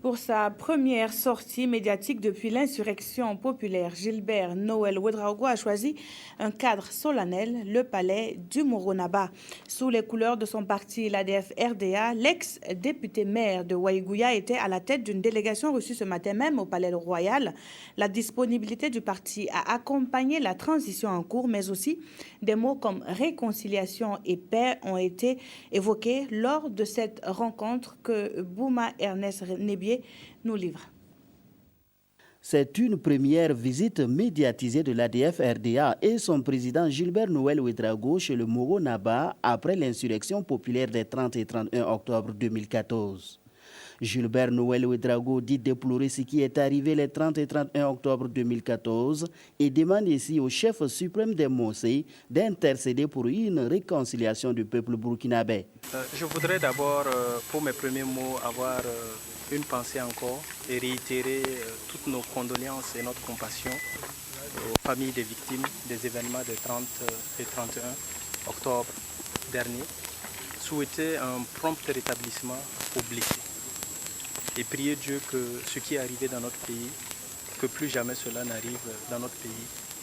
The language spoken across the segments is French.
Pour sa première sortie médiatique depuis l'insurrection populaire, Gilbert Noël Ouédraogo a choisi un cadre solennel, le palais du Moronaba. Sous les couleurs de son parti, l'ADF-RDA, l'ex-député maire de Waïgouya était à la tête d'une délégation reçue ce matin même au palais royal. La disponibilité du parti a accompagné la transition en cours, mais aussi des mots comme réconciliation et paix ont été évoqués lors de cette rencontre que Bouma Ernest Nébier nous livre. C'est une première visite médiatisée de l'ADF-RDA et son président Gilbert Noël Ouédraogo chez le Moronaba après l'insurrection populaire des 30 et 31 octobre 2014. Gilbert Noël Ouédraogo dit déplorer ce qui est arrivé les 30 et 31 octobre 2014 et demande ici au chef suprême des Mossé d'intercéder pour une réconciliation du peuple burkinabé. Je voudrais d'abord, pour mes premiers mots, avoir une pensée encore et réitérer toutes nos condoléances et notre compassion aux familles des victimes des événements des 30 et 31 octobre dernier. Souhaiter un prompt rétablissement aux blessés et prier Dieu que ce qui est arrivé dans notre pays, que plus jamais cela n'arrive dans notre pays,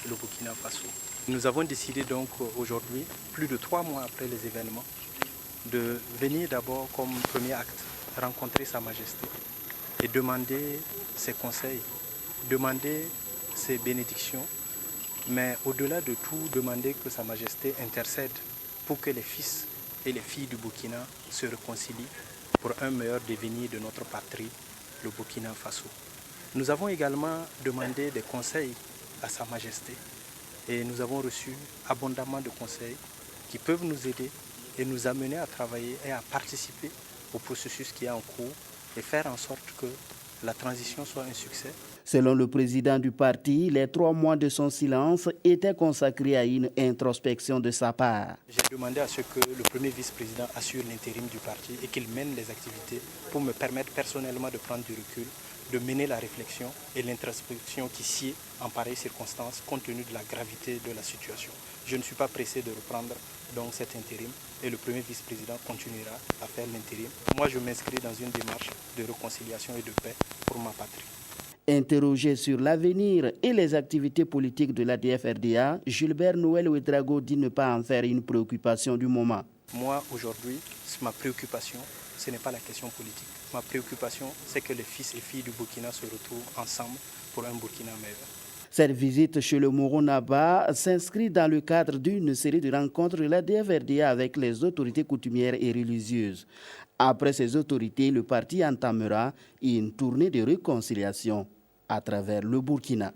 le Burkina Faso. Nous avons décidé donc aujourd'hui, plus de 3 mois après les événements, de venir d'abord comme premier acte, rencontrer Sa Majesté et demander ses conseils, demander ses bénédictions, mais au-delà de tout, demander que Sa Majesté intercède pour que les fils et les filles du Burkina se réconcilient pour un meilleur devenir de notre patrie, le Burkina Faso. Nous avons également demandé des conseils à Sa Majesté et nous avons reçu abondamment de conseils qui peuvent nous aider et nous amener à travailler et à participer au processus qui est en cours et faire en sorte que la transition soit un succès. Selon le président du parti, les 3 mois de son silence étaient consacrés à une introspection de sa part. J'ai demandé à ce que le premier vice-président assure l'intérim du parti et qu'il mène les activités pour me permettre personnellement de prendre du recul, de mener la réflexion et l'introspection qui sied en pareille circonstance compte tenu de la gravité de la situation. Je ne suis pas pressé de reprendre donc cet intérim et le premier vice-président continuera à faire l'intérim. Moi, je m'inscris dans une démarche de réconciliation et de paix pour ma patrie. Interrogé sur l'avenir et les activités politiques de l'ADF-RDA, Gilbert Noël Ouédraogo dit ne pas en faire une préoccupation du moment. Moi, aujourd'hui, ma préoccupation, ce n'est pas la question politique. Ma préoccupation, c'est que les fils et filles du Burkina se retrouvent ensemble pour un Burkina meilleur. Cette visite chez le Moronaba s'inscrit dans le cadre d'une série de rencontres de l'ADF-RDA avec les autorités coutumières et religieuses. Après ces autorités, le parti entamera une tournée de réconciliation à travers le Burkina.